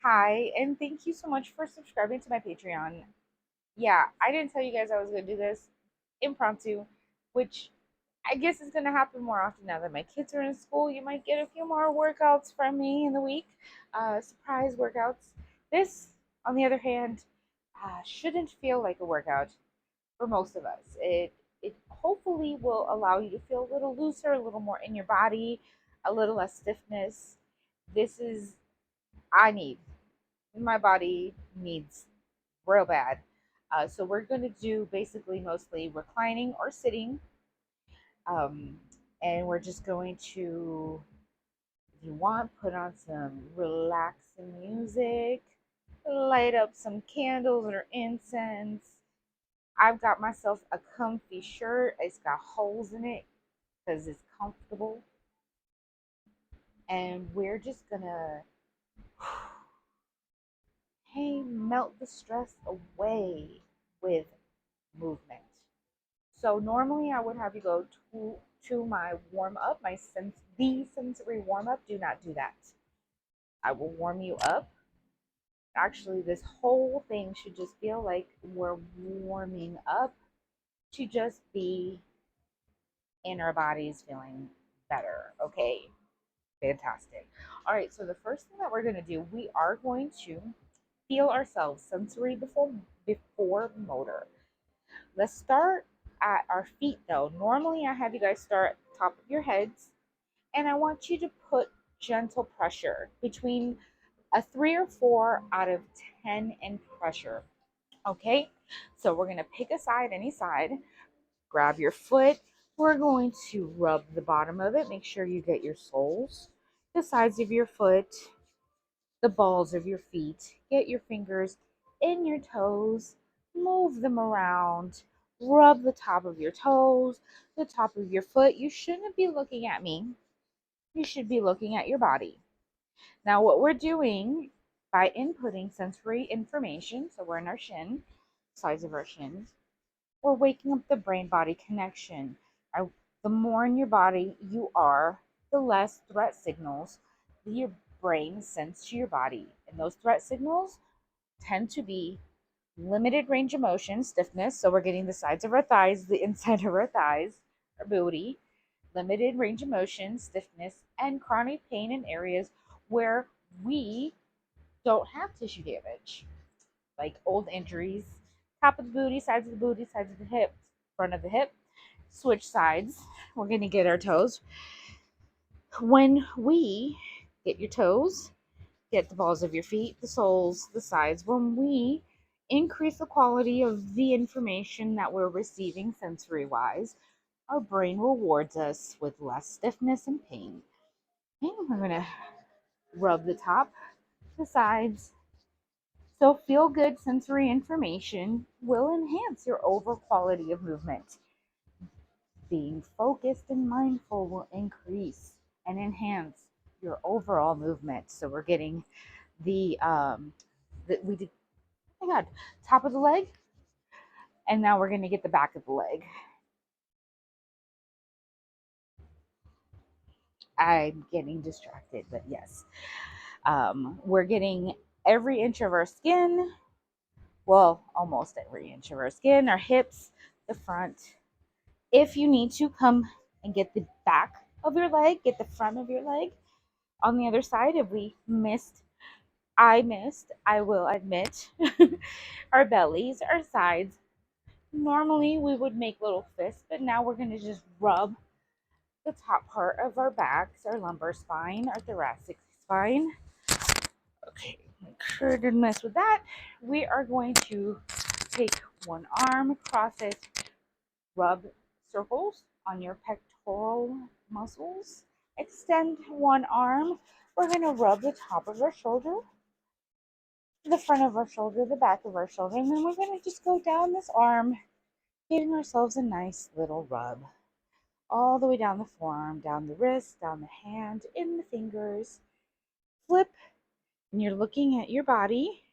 Hi, and thank you so much for subscribing to my Patreon. Yeah, I didn't tell you guys I was going to do this impromptu, which I guess is going to happen more often now that my kids are in school. You might get a few more workouts from me in the week, surprise workouts. This, on the other hand, shouldn't feel like a workout for most of us. It hopefully will allow you to feel a little looser, a little more in your body, a little less stiffness. This is I need my body needs real bad. So we're going to do basically mostly reclining or sitting. Um, and we're just going to, if you want, put on some relaxing music, light up some candles or incense. I've got myself a comfy shirt. It's got holes in it because it's comfortable. And we're just going to, hey, melt the stress away with movement. So normally I would have you go to my warm up, the sensory warm up. Do not do that. I will warm you up. Actually, this whole thing should just feel like we're warming up to just be in our bodies feeling better. Okay, fantastic. All right, so the first thing that we're going to do, we are going to feel ourselves sensory before motor. Let's start at our feet though. Normally, I have you guys start at the top of your heads, and I want you to put gentle pressure between a 3 or 4 out of 10 in pressure. Okay, so we're gonna pick a side, any side, grab your foot. We're going to rub the bottom of it. Make sure you get your soles, the sides of your foot, the balls of your feet. Get your fingers in your toes, move them around, rub the top of your toes, the top of your foot. You shouldn't be looking at me. You should be looking at your body. Now, what we're doing by inputting sensory information, so we're in our shin, sides of our shins, we're waking up the brain body connection. The more in your body you are, the less threat signals your brain sends to your body. And those threat signals tend to be limited range of motion, stiffness. So we're getting the sides of our thighs, the inside of our thighs, our booty, limited range of motion, stiffness, and chronic pain in areas where we don't have tissue damage, like old injuries, top of the booty, sides of the hip, front of the hip. Switch sides. We're going to get our toes. When we get your toes, get the balls of your feet, the soles, the sides, when we increase the quality of the information that we're receiving sensory wise, our brain rewards us with less stiffness and pain. And we're going to rub the top, the sides. So, feel good sensory information will enhance your overall quality of movement. Being focused and mindful will increase and enhance your overall movement. So, we're getting we did, oh my God, top of the leg, and now we're going to get the back of the leg. I'm getting distracted, but yes, we're getting every inch of our skin, well, almost every inch of our skin, our hips, the front. If you need to, come and get the back of your leg, get the front of your leg. On the other side, if I will admit, our bellies, our sides. Normally, we would make little fists, but now we're going to just rub the top part of our backs, our lumbar spine, our thoracic spine. Okay, make sure I didn't mess with that. We are going to take one arm, cross it, rub circles on your pectoral muscles. Extend one arm. We're going to rub the top of our shoulder, the front of our shoulder, the back of our shoulder, and then we're going to just go down this arm, giving ourselves a nice little rub. All the way down the forearm, down the wrist, down the hand, in the fingers. Flip, and you're looking at your body.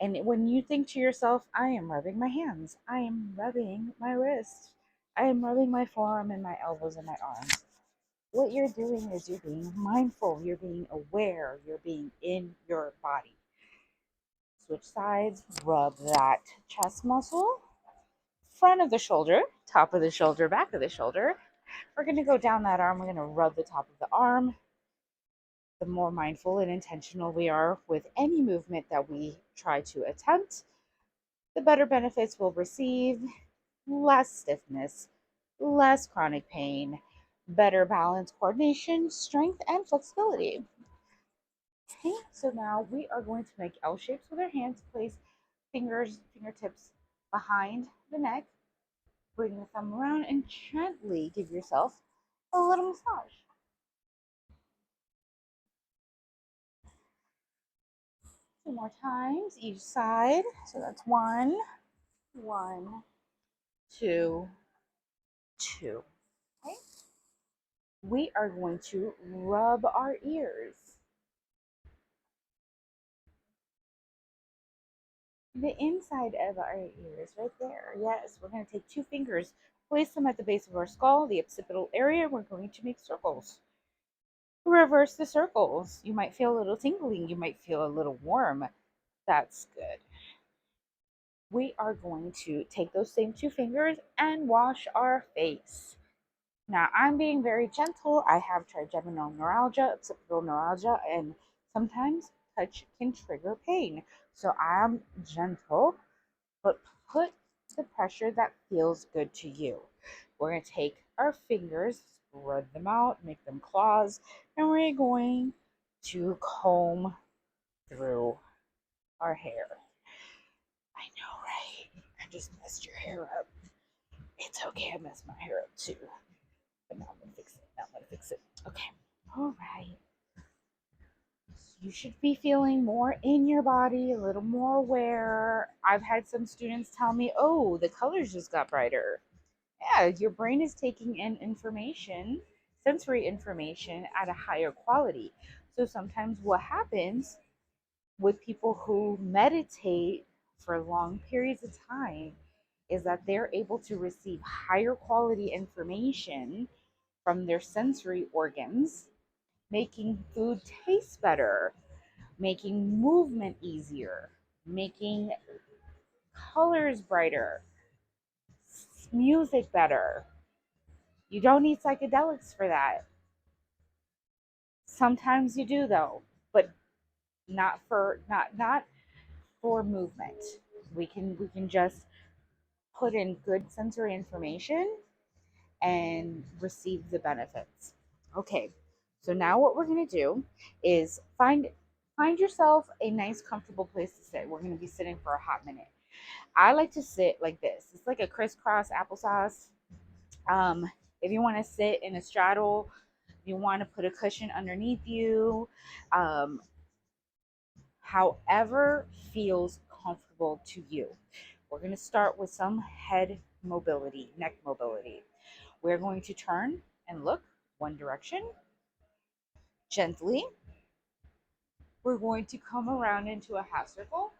And when you think to yourself, I am rubbing my hands, I am rubbing my wrist, I am rubbing my forearm and my elbows and my arms, what you're doing is you're being mindful, you're being aware, you're being in your body. Switch sides, rub that chest muscle, front of the shoulder, top of the shoulder, back of the shoulder. We're going to go down that arm. We're going to rub the top of the arm. The more mindful and intentional we are with any movement that we try to attempt, the better benefits we'll receive. Less stiffness, less chronic pain, better balance, coordination, strength, and flexibility. Okay, so now we are going to make L shapes with our hands. Place fingertips behind the neck. Bring the thumb around and gently give yourself a little massage. 2 more times each side. So that's one, one, two, two. Okay. We are going to rub our ears. The inside of our ears, right there. Yes, we're going to take 2 fingers, place them at the base of our skull, the occipital area. We're going to make circles. Reverse the circles. You might feel a little tingling. You might feel a little warm. That's good. We are going to take those same 2 fingers and wash our face. Now, I'm being very gentle. I have trigeminal neuralgia, occipital neuralgia, and sometimes touch can trigger pain. So I'm gentle, but put the pressure that feels good to you. We're going to take our fingers, spread them out, make them claws, and we're going to comb through our hair. I know, right? I just messed your hair up. It's okay, I messed my hair up too. But now I'm gonna fix it. Now I'm gonna fix it. Okay. All right. You should be feeling more in your body, a little more aware. I've had some students tell me, oh, the colors just got brighter. Yeah, your brain is taking in information, sensory information at a higher quality. So sometimes what happens with people who meditate for long periods of time is that they're able to receive higher quality information from their sensory organs, making food taste better, making movement easier, making colors brighter, music better. You don't need psychedelics for that. Sometimes you do though, but not for movement. We can just put in good sensory information and receive the benefits. Okay, so now what we're gonna do is find yourself a nice, comfortable place to sit. We're gonna be sitting for a hot minute. I like to sit like this. It's like a crisscross applesauce. Um, if you want to sit in a straddle, you want to put a cushion underneath you. Um, However feels comfortable to you. We're going to start with some head mobility, neck mobility. We're going to turn and look one direction gently. We're going to come around into a half circle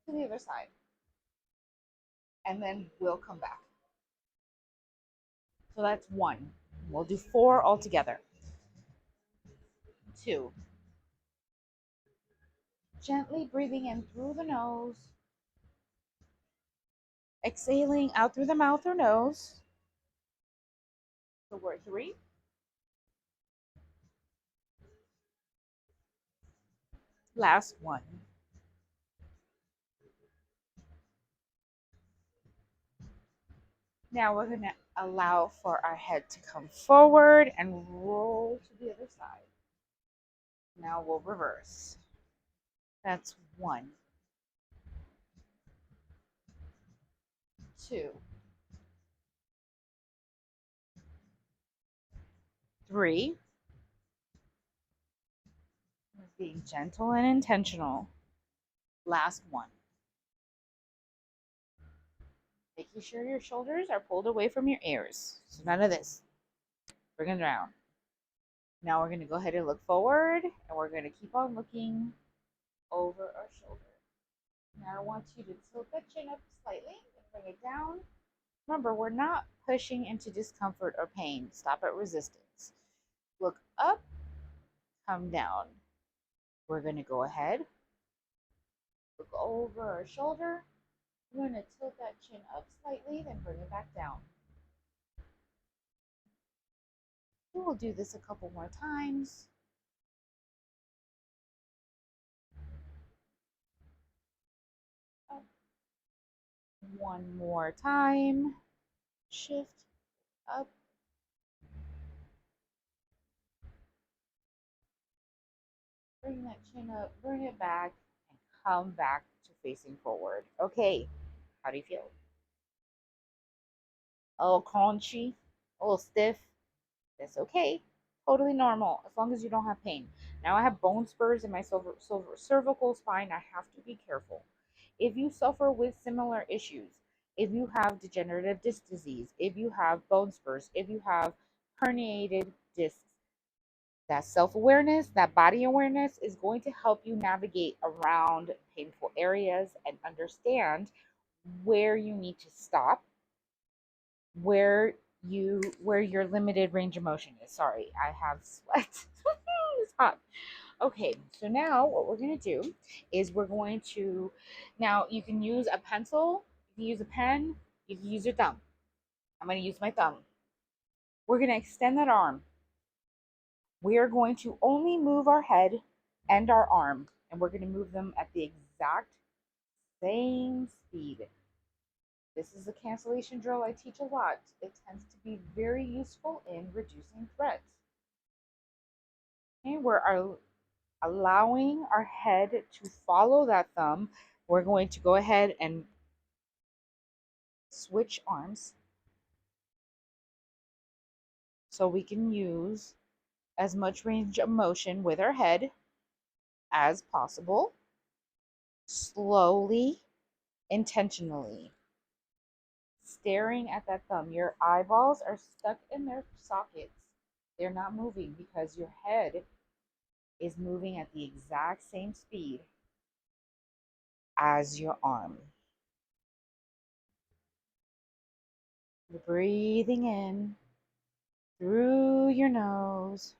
to the other side, and then we'll come back. So that's one. We'll do 4 altogether. 2. Gently breathing in through the nose, exhaling out through the mouth or nose. So we're 3. Last one. Now we're going to allow for our head to come forward and roll to the other side. Now we'll reverse. That's 1, 2, 3. We're being gentle and intentional. Last 1. Making sure your shoulders are pulled away from your ears. So none of this. Bring it down. Now we're going to go ahead and look forward, and we're going to keep on looking over our shoulder. Now I want you to tilt that chin up slightly and bring it down. Remember, we're not pushing into discomfort or pain. Stop at resistance. Look up, come down. We're going to go ahead Look over our shoulder. We're going to tilt that chin up slightly, then bring it back down. We will do this a couple more times. Up. One more time. Shift up. Bring that chin up, bring it back, and come back to facing forward. Okay, how do you feel? A little crunchy, a little stiff. That's okay. Totally normal as long as you don't have pain. Now I have bone spurs in my cervical spine. I have to be careful. If you suffer with similar issues, if you have degenerative disc disease, if you have bone spurs, if you have herniated discs, that self awareness, that body awareness is going to help you navigate around painful areas and understand where you need to stop, where your limited range of motion is. Sorry, I have sweat. It's hot. Okay, so now what we're going to do is we're going to, now you can use a pencil, you can use a pen, you can use your thumb. I'm going to use my thumb. We're going to extend that arm. We are going to only move our head and our arm, and we're going to move them at the exact same speed. This is a cancellation drill I teach a lot. It tends to be very useful in reducing threats. Okay, we're allowing our head to follow that thumb. We're going to go ahead and switch arms so we can use as much range of motion with our head as possible, slowly, intentionally. Staring at that thumb. Your eyeballs are stuck in their sockets. They're not moving because your head is moving at the exact same speed as your arm. You're breathing in through your nose.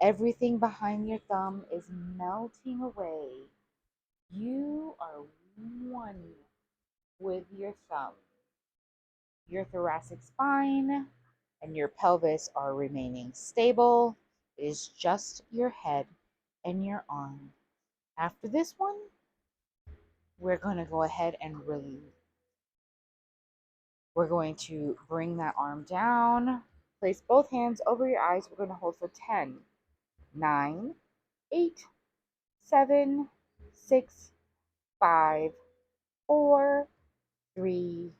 Everything behind your thumb is melting away. You are one with your thumb. Your thoracic spine and your pelvis are remaining stable. It is just your head and your arm. After this one, we're going to go ahead and release. We're going to bring that arm down. Place both hands over your eyes. We're going to hold for 10, 9, 8, 7, 6, 5, 4, 3,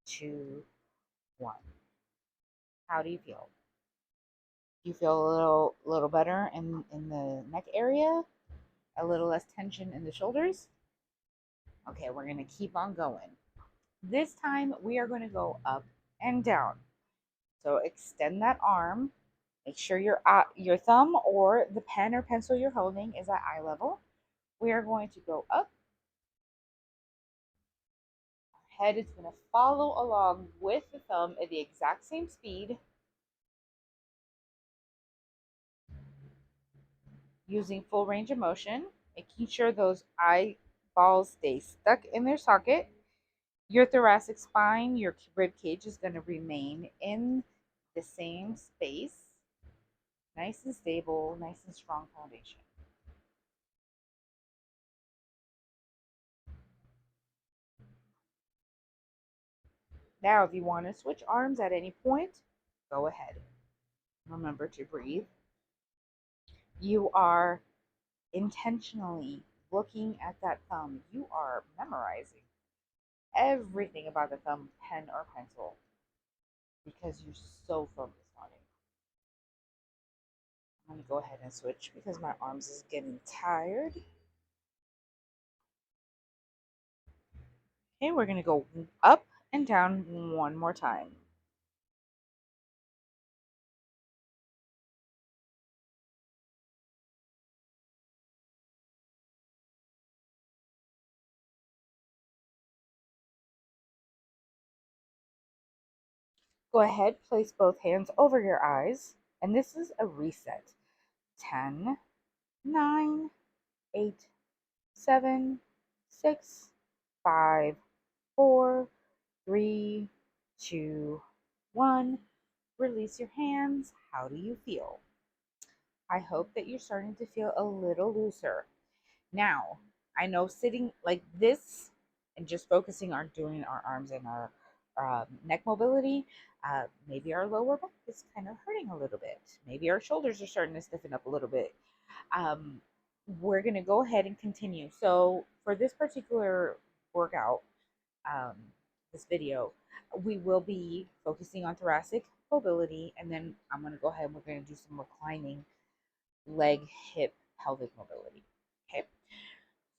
2, 1. How do you feel? Do you feel a little better in the neck area? A little less tension in the shoulders? Okay, we're going to keep on going. This time we are going to go up and down. So extend that arm. Make sure your thumb or the pen or pencil you're holding is at eye level. We are going to go up. Our head is going to follow along with the thumb at the exact same speed, using full range of motion, making sure those eyeballs stay stuck in their socket. Your thoracic spine, your rib cage is going to remain in the same space. Nice and stable, nice and strong foundation. Now, if you want to switch arms at any point, go ahead. Remember to breathe. You are intentionally looking at that thumb. You are memorizing everything about the thumb, pen, or pencil because you're so focused on it. I'm going to go ahead and switch because my arms is getting tired. Okay, we're going to go up and down one more time. Go ahead, place both hands over your eyes, and this is a reset. 10, 9, 8, 7, 6, 5, 4, 3, 2, 1. Release your hands. How do you feel? I hope that you're starting to feel a little looser. Now, I know sitting like this and just focusing on doing our arms and our neck mobility, maybe our lower back is kind of hurting a little bit. Maybe our shoulders are starting to stiffen up a little bit. Um, we're going to go ahead and continue. So, for this particular workout, um, this video, we will be focusing on thoracic mobility, and then I'm going to go ahead and we're going to do some reclining leg, hip, pelvic mobility. Okay.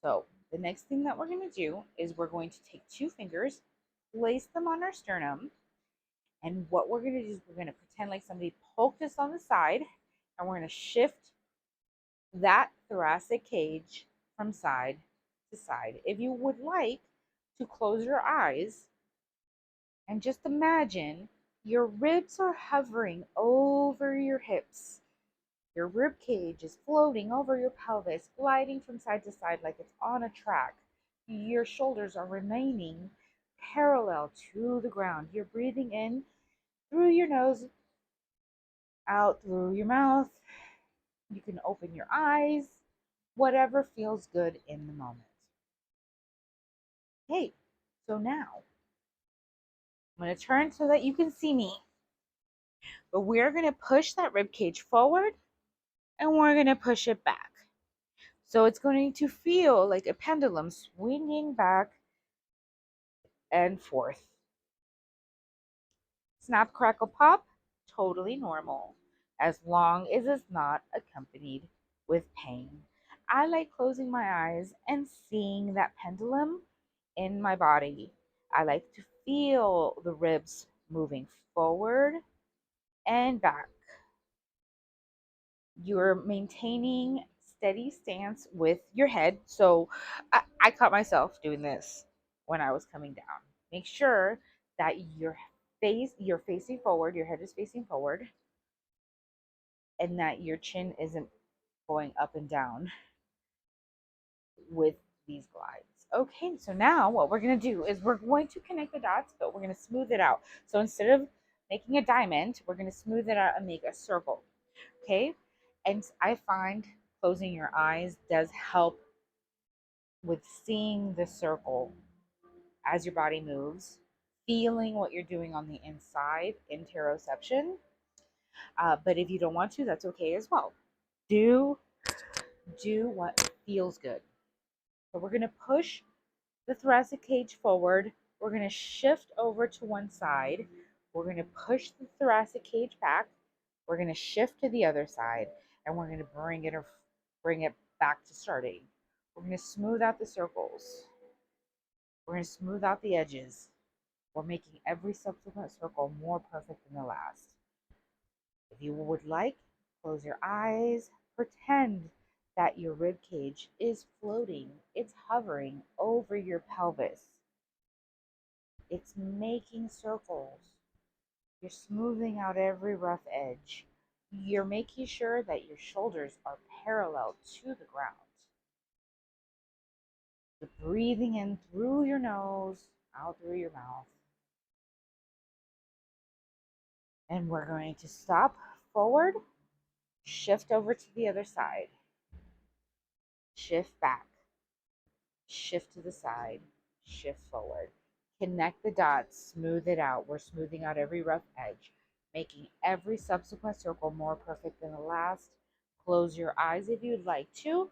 So the next thing that we're going to do is we're going to take two fingers, place them on our sternum, and what we're going to do is we're going to pretend like somebody poked us on the side, and we're going to shift that thoracic cage from side to side. If you would like to close your eyes and just imagine your ribs are hovering over your hips. Your rib cage is floating over your pelvis, gliding from side to side like it's on a track. Your shoulders are remaining parallel to the ground. You're breathing in through your nose, out through your mouth. You can open your eyes, whatever feels good in the moment. Okay, so now I'm going to turn so that you can see me. But we're going to push that rib cage forward and we're going to push it back. So it's going to feel like a pendulum swinging back and forth. Snap, crackle, pop, totally normal, as long as it's not accompanied with pain. I like closing my eyes and seeing that pendulum in my body. I like to feel the ribs moving forward and back. You're maintaining steady stance with your head. So I caught myself doing this when I was coming down. Make sure that you're facing forward, your head is facing forward, and that your chin isn't going up and down with these glides. Okay, so now what we're going to do is we're going to connect the dots, but we're going to smooth it out. So instead of making a diamond, we're going to smooth it out and make a circle. Okay, and I find closing your eyes does help with seeing the circle as your body moves, feeling what you're doing on the inside, interoception. But if you don't want to, that's okay as well. Do what feels good. So we're going to push the thoracic cage forward. We're going to shift over to one side. We're going to push the thoracic cage back. We're going to shift to the other side, and we're going to bring it back to starting. We're going to smooth out the circles. We're going to smooth out the edges. We're making every subsequent circle more perfect than the last. If you would like, close your eyes. Pretend that your rib cage is floating. It's hovering over your pelvis. It's making circles. You're smoothing out every rough edge. You're making sure that your shoulders are parallel to the ground. You're breathing in through your nose, out through your mouth. And we're going to stop forward, shift over to the other side, shift back, shift to the side, shift forward. Connect the dots, smooth it out. We're smoothing out every rough edge, making every subsequent circle more perfect than the last. Close your eyes if you'd like to.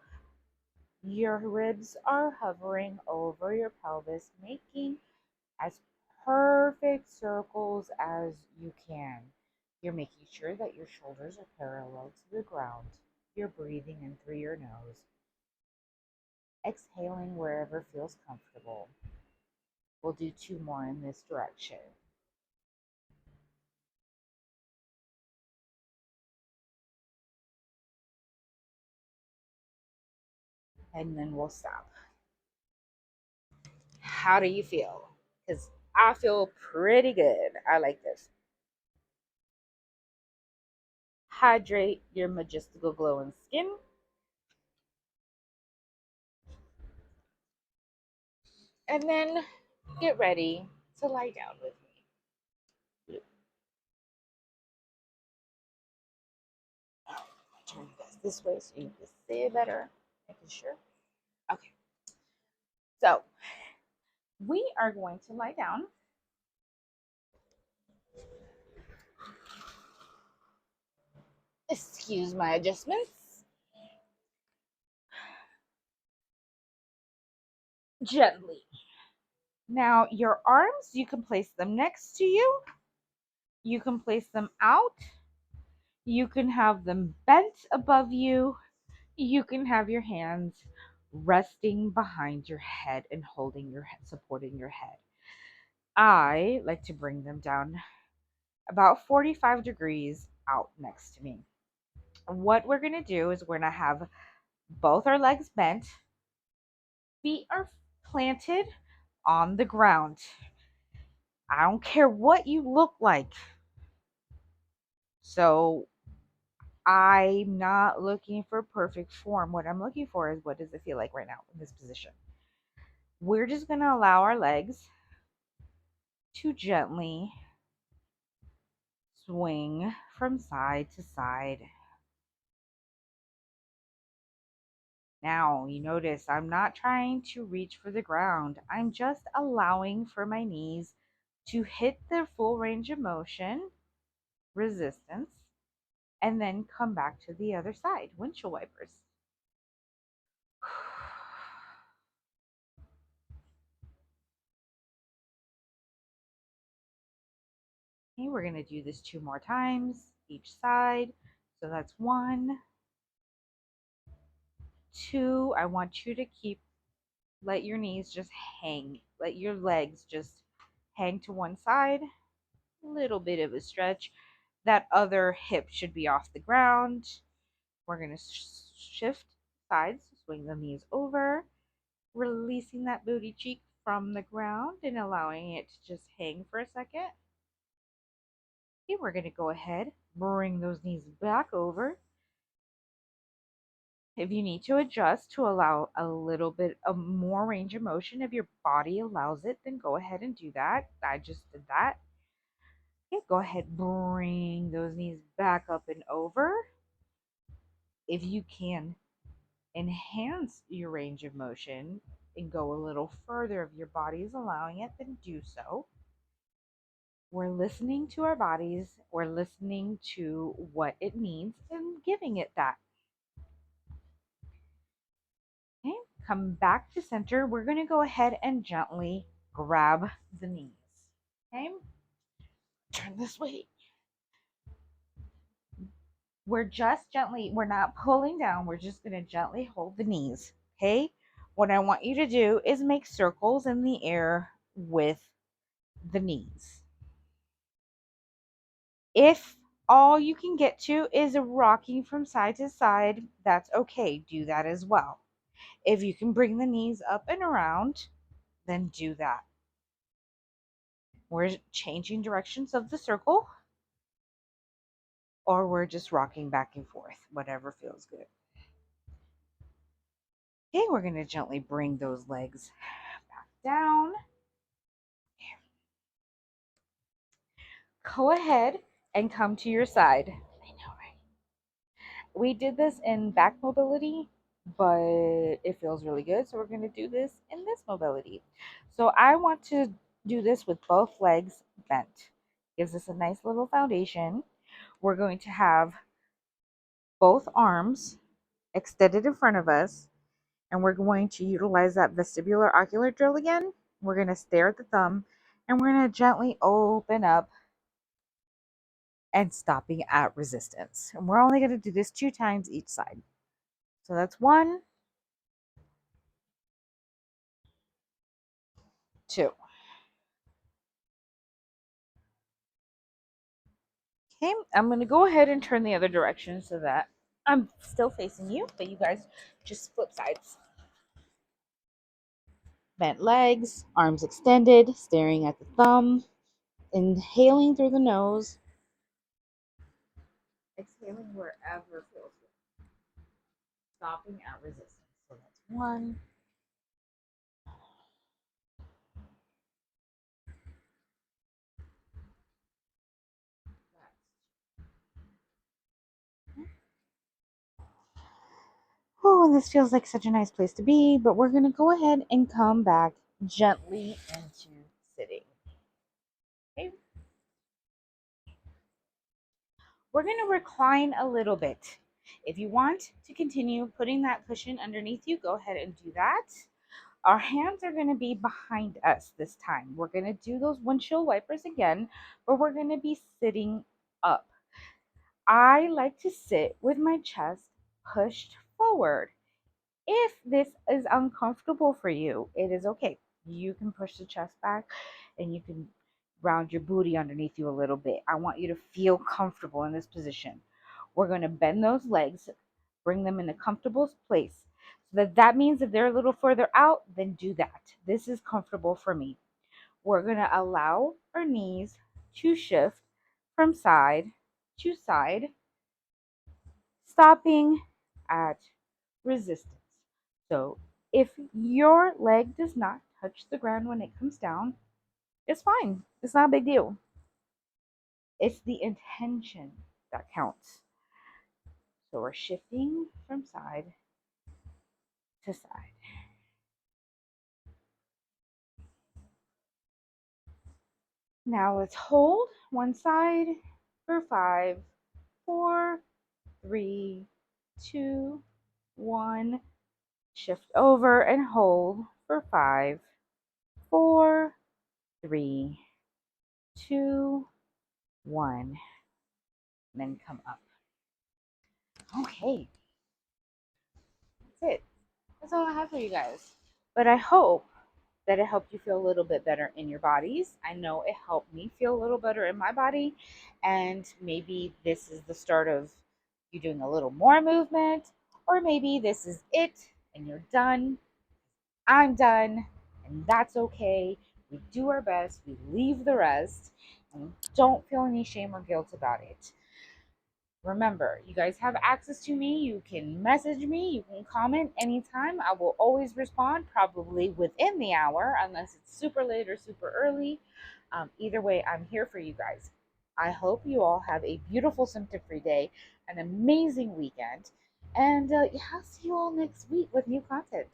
Your ribs are hovering over your pelvis, making as perfect circles as you can. You're making sure that your shoulders are parallel to the ground. You're breathing in through your nose, exhaling wherever feels comfortable. We'll do two more in this direction. And then we'll stop. How do you feel? Because I feel pretty good. I like this. Hydrate your majestical glowing skin. And then get ready to lie down with me. Turn you guys this way so you can see it better. Making sure. Okay. So we are going to lie down. Excuse my adjustments. Gently. Now, your arms, you can place them next to you. You can place them out. You can have them bent above you. You can have your hands resting behind your head and holding your head, supporting your head. I like to bring them down about 45 degrees out next to me. What we're going to do is we're going to have both our legs bent, feet are planted on the ground. I don't care what you look like. So I'm not looking for perfect form. What I'm looking for is what does it feel like right now in this position. We're just going to allow our legs to gently swing from side to side. Now, you notice I'm not trying to reach for the ground. I'm just allowing for my knees to hit their full range of motion, resistance, and then come back to the other side. Windshield wipers. Okay, we're going to do this 2 more times each side. So that's 1, 2. I want you to let your knees just hang. Let your legs just hang to one side. A little bit of a stretch. That other hip should be off the ground. We're going to shift sides, swing the knees over, releasing that booty cheek from the ground and allowing it to just hang for a second. Okay, we're going to go ahead, bring those knees back over. If you need to adjust to allow a little bit of more range of motion, if your body allows it, then go ahead and do that. I just did that. Okay, go ahead, bring those knees back up and over. If you can enhance your range of motion and go a little further, if your body is allowing it, then do so. We're listening to our bodies, we're listening to what it needs and giving it that. Okay, come back to center. We're going to go ahead and gently grab the knees. Okay, turn this way. We're not pulling down, we're just going to gently hold the knees. Okay, what I want you to do is make circles in the air with the knees. If all you can get to is rocking from side to side, that's okay. Do that as well. If you can bring the knees up and around, then do that. We're changing directions of the circle, or we're just rocking back and forth, whatever feels good. Okay, we're going to gently bring those legs back down. Go ahead and come to your side. I know, right? We did this in back mobility, but it feels really good. So we're going to do this in this mobility. So I want to do this with both legs bent. Gives us a nice little foundation. We're going to have both arms extended in front of us, and we're going to utilize that vestibular ocular drill again. We're going to stare at the thumb, and we're going to gently open up and stopping at resistance. And we're only going to do this 2 times each side. So that's 1, 2. Okay, I'm going to go ahead and turn the other direction so that I'm still facing you, but you guys just flip sides. Bent legs, arms extended, staring at the thumb, inhaling through the nose, exhaling wherever feels good, stopping at resistance. So that's 1, Oh, this feels like such a nice place to be, but we're going to go ahead and come back gently into sitting. Okay. We're going to recline a little bit. If you want to continue putting that cushion underneath you, go ahead and do that. Our hands are going to be behind us this time. We're going to do those windshield wipers again, but we're going to be sitting up. I like to sit with my chest pushed forward. If this is uncomfortable for you, it is okay. You can push the chest back and you can round your booty underneath you a little bit. I want you to feel comfortable in this position. We're going to bend those legs, bring them in a comfortable place. So that means if they're a little further out, then do that. This is comfortable for me. We're going to allow our knees to shift from side to side, stopping at resistance. So if your leg does not touch the ground when it comes down, it's fine. It's not a big deal. It's the intention that counts. So we're shifting from side to side. Now let's hold one side for 5, 4, 3, 2, 1. Shift over and hold for 5, 4, 3, 2, 1. And then come up. Okay, that's it. That's all I have for you guys. But I hope that it helped you feel a little bit better in your bodies. I know it helped me feel a little better in my body. And maybe this is the start of you doing a little more movement, or maybe this is it and you're done. I'm done, and that's okay. We do our best, we leave the rest, and don't feel any shame or guilt about it. Remember, you guys have access to me. You can message me, you can comment anytime. I will always respond, probably within the hour, unless it's super late or super early. Either way, I'm here for you guys. I hope you all have a beautiful symptom free day, an amazing weekend, and yeah, I'll see you all next week with new content.